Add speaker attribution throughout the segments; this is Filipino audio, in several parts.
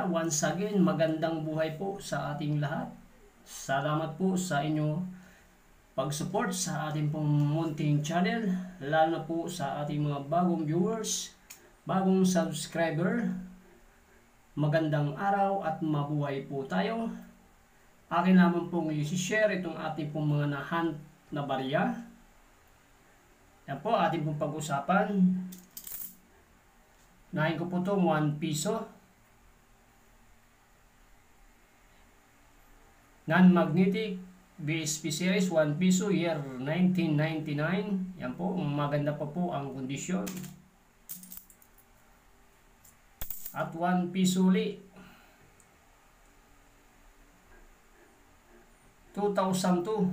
Speaker 1: kabarya, once again, magandang buhay po sa ating lahat. Salamat po sa inyo pag-support sa ating pong munting channel, lalo na po sa ating mga bagong viewers, bagong subscriber. Magandang araw at mabuhay po tayo. Akin naman pong i-share itong ating pong mga na-hunt na barya. Yan po ating pong pag-usapan. Nahin ko po itong 1 piso. Non-magnetic BSP series 1 piso year 1999. Yan po, maganda pa po ang kondisyon. At 1 piso uli 2002.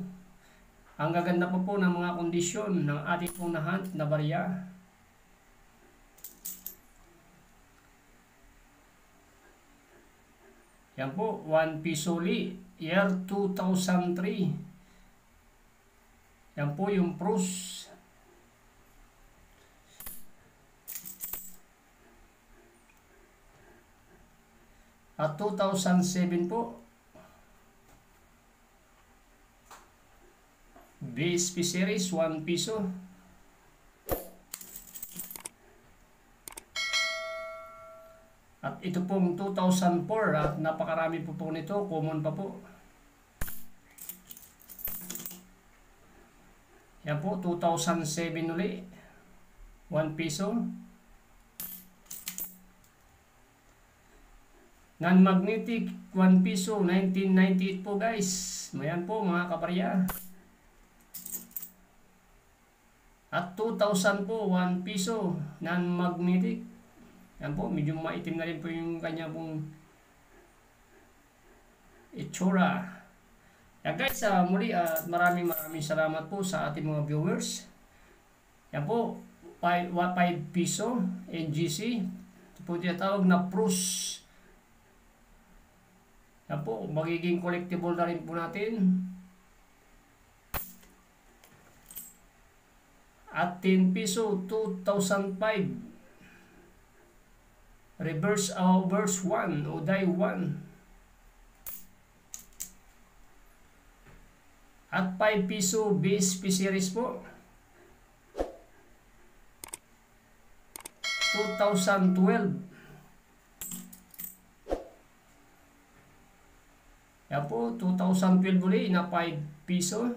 Speaker 1: Ang gaganda pa po ng mga kondisyon ng ating pong na-hunt na barya. Yan po, 1 piso uli, year 2003. Yan po yung pros. At 2007 po, BSP series 1 piso. At ito pong 2004 at napakarami po nito, common pa po. Yan po, 2007 uli, 1 piso. Non-magnetic 1 piso, 1998 po guys. Mayan po mga kabarya. At 2000 po, 1 piso, non-magnetic. Yan po, medyo maitim na rin po yung kanya pong itsura. Yan guys, muli maraming salamat po sa ating mga viewers. Yan po, 5 piso NGC. Ito po tinatawag na pros. Yan po, magiging collectible na rin po natin. At 10 piso 2005. Reverse verse 1 o die 1. At 5 piso BSP series po 2012. Yan po, 2012 uli na 5 piso.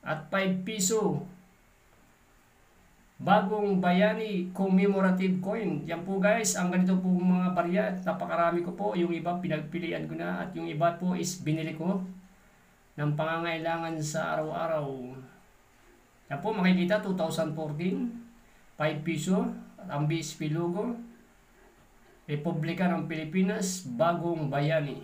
Speaker 1: At 5 piso Bagong Bayani commemorative coin. Yan po guys, ang ganito po mga barya. Napakarami ko po. Yung iba pinagpilian ko na. At yung iba po is binili ko ng pangangailangan sa araw-araw. Yan po makikita 2014. 5 piso. At ang BSP logo. Republika ng Pilipinas. Bagong Bayani.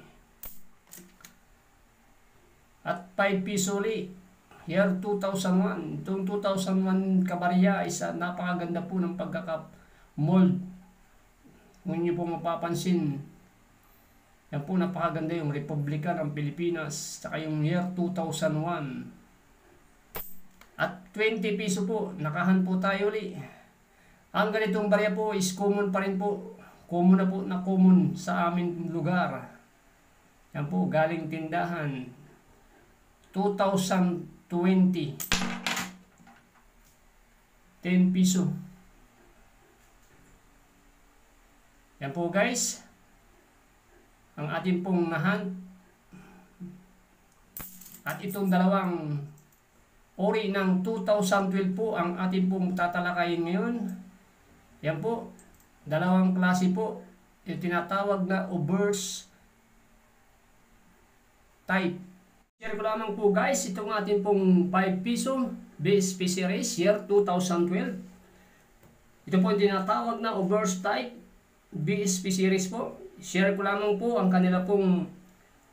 Speaker 1: At 5 piso ulit. Year 2001. Itong 2001 kabarya is napakaganda po ng pagkaka-mold. Kung nyo po mapapansin, yan po napakaganda yung Republika ng Pilipinas. Saka yung year 2001. At 20 piso po, nakahan po tayo ulit. Ang ganitong barya po is common pa rin po. Common na po na common sa aming lugar. Yan po, galing tindahan. 2020. 10 piso. Yan po guys, ang ating pong na-hunt. At itong dalawang ori ng 2012 po ang ating pong tatalakayin ngayon. Yan po, dalawang klase po, yung tinatawag na obverse type. Share ko lamang po guys, itong ating pong 5 piso BSP series year 2012. Ito po yung tinatawag na obverse type BSP series po. Share ko lamang po ang kanila pong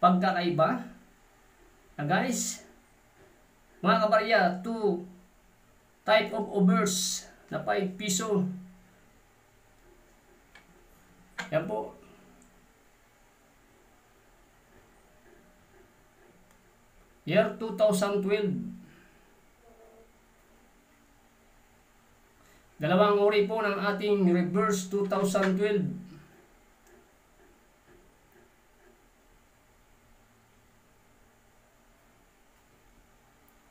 Speaker 1: pagkakaiba. Na guys, mga kabarya, 2 type of obverse na 5 piso. Yan po. Year 2012. Dalawang uri po ng ating reverse 2012.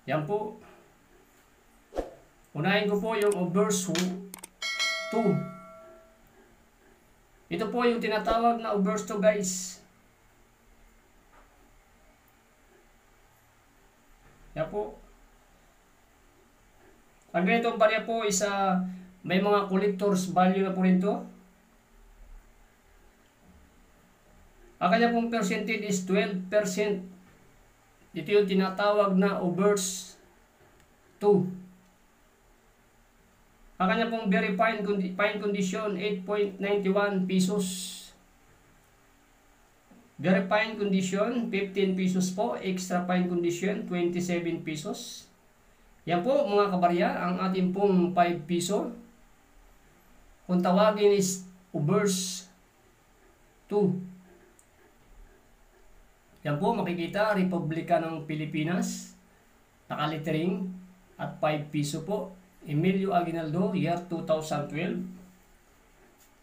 Speaker 1: Yan po. Unahin ko po yung obverse 2. Ito po yung tinatawag na obverse 2 guys. Yan po. Ang ganitong barya po is may mga collectors value na po rin to. Ang kanya pong percentage is 12%. Ito yung tinatawag na obverse 2. Ang kanya pong very fine condition 8.91 pesos. Very fine condition 15 pesos po. Extra fine condition 27 pesos. Yan po mga kabarya, ang ating pong 5 piso. Kung tawagin is obverse 2. Yan po makikita, Republika ng Pilipinas. Nakalittering at 5 piso po. Emilio Aguinaldo, year 2012.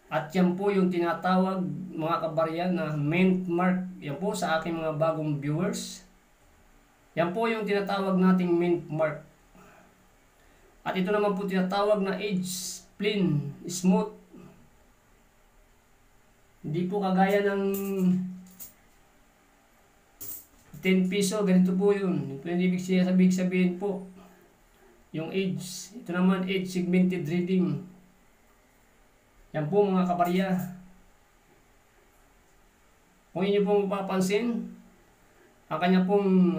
Speaker 1: At yan po yung tinatawag mga kabarya na mint mark. Yan po sa aking mga bagong viewers. Yan po yung tinatawag nating mint mark. At ito naman po tinatawag na edge, plain, smooth. Hindi po kagaya ng 10 piso, ganito po yun. Ito yung ibig sabihin po. Yung edge. Ito naman edge segmented reading. Yan po mga kabarya. Kung inyo pong mapapansin, ang kanya pong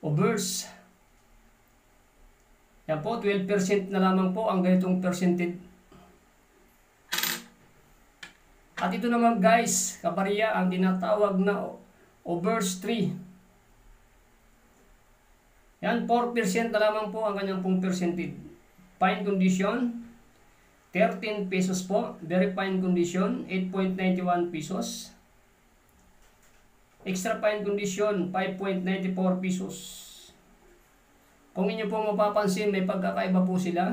Speaker 1: obverse. Yan po, 12% na lamang po ang ganitong percentage. At ito naman guys, kabarya, ang tinatawag na obverse 3. Yan, 4% na lamang po ang kanyang pong percentage. Fine condition, 13 pesos po. Very fine condition, 8.91 pesos. Extra fine condition, 5.94 pesos. Kung inyo pong mapapansin, may pagkakaiba po sila.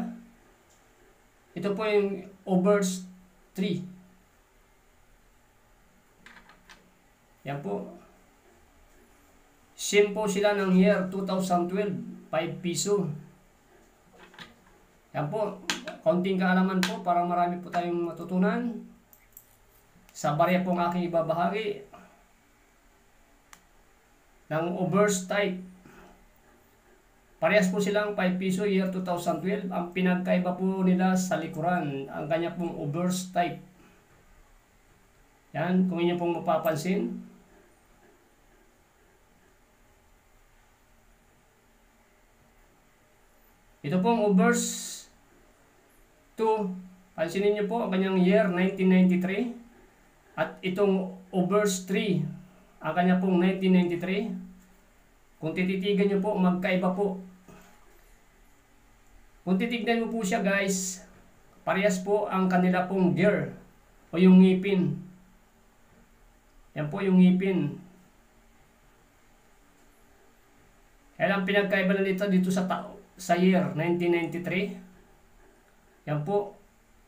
Speaker 1: Ito po yung obverse 3. Yan po. Same po sila ng year 2012, 5 piso. Yan po, kaunting kaalaman po para marami po tayong matutunan. Sa barya pong aking ibabahagi ng obverse type. Parehas po silang 5 piso year 2012. Ang pinagkaiba po nila sa likuran, ang kanya pong obverse type. Yan, kung inyo pong mapapansin. Ito pong obverse 2, pansinin nyo po ang kanyang year 1993. At itong obverse 3, ang kanya pong 1993. Kung tititigan nyo po, magkaiba po. Kung titignan mo po siya guys, parehas po ang kanila pong gear o yung ngipin. Yan po yung ngipin. Kaya lang pinagkaiba na dito sa year 1993. Yan po,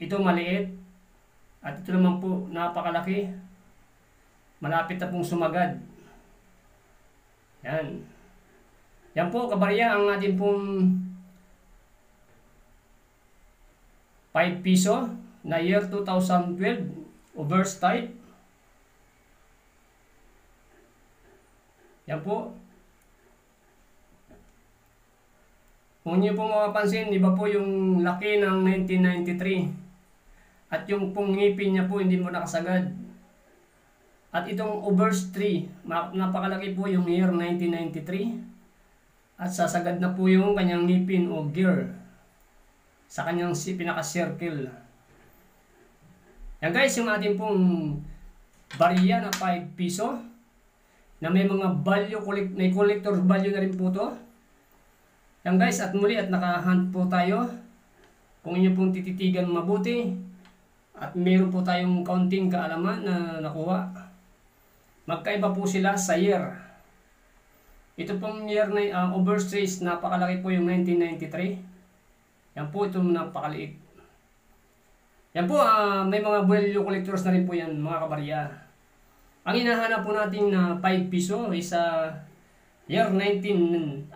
Speaker 1: ito maliit at ito naman po napakalaki. Malapit na pong sumagad. Yan. Yan po kabarya ang ating pong 5 piso na year 2012 obverse type. Yan po. Kung nyo po mapapansin, iba po yung laki ng 1993. At yung pong ngipin niya po hindi mo nakasagad. At itong obverse 3, napakalaki po yung year 1993. At sasagad na po yung kanyang ngipin o gear sa kanyang pinaka-circle. Yan guys, yung ating pong barya na 5 piso na may mga value, may collector value na rin po to. Yan guys, at muli at nakahunt po tayo. Kung inyo pong tititigan mabuti at meron po tayong kaunting kaalaman na nakuha. Magkaiba po sila sa year. Ito pong year na obverse 3, napakalaki po yung 1993. Yan po, ito napakaliit. Yan po, may mga buwelyo collectors na rin po yan mga kabarya. Ang hinahanap po natin na 5 piso is year 2006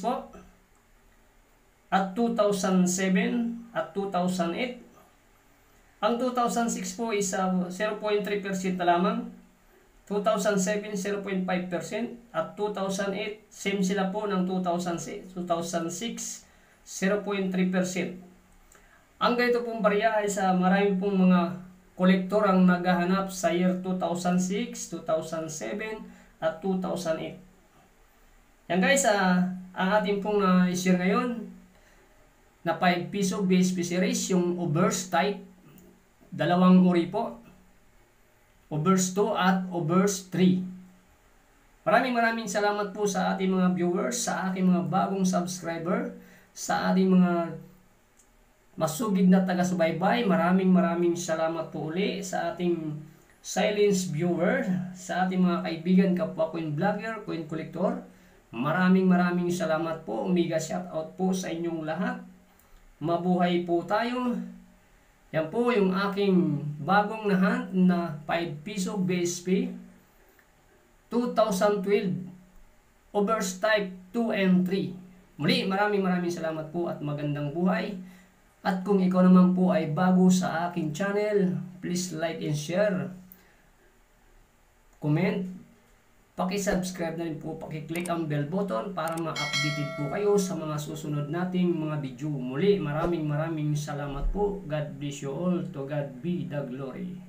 Speaker 1: po, at 2007, at 2008. Ang 2006 po is 0.3% na lamang, 2007 0.5%, at 2008 same sila po ng 2006 0.3%. Ang ganito pong barya ay marami pong mga kolektor ang naghahanap sa year 2006, 2007, at 2008. Yan guys, ang ating pong na-share ngayon na 5 piso BSP series, yung Obverse type, dalawang uri po, Obverse 2 at Obverse 3. Maraming salamat po sa ating mga viewers, sa aking mga bagong subscriber, sa ating mga masugid na taga-subaybay. Maraming salamat po uli sa ating silence viewer, sa ating mga kaibigan, kapwa coin vlogger, coin collector. Maraming salamat po. Mega shout out po sa inyong lahat. Mabuhay po tayo. Yan po yung aking bagong nahunt na 5 piso BSP 2012 Obverse type 2 and 3. Muli, maraming salamat po at magandang buhay. At kung ikaw naman po ay bago sa aking channel, please like and share, comment, paki-subscribe na rin po, paki-click ang bell button para ma-updated po kayo sa mga susunod nating mga video. Muli, maraming salamat po. God bless you all. To God be the glory.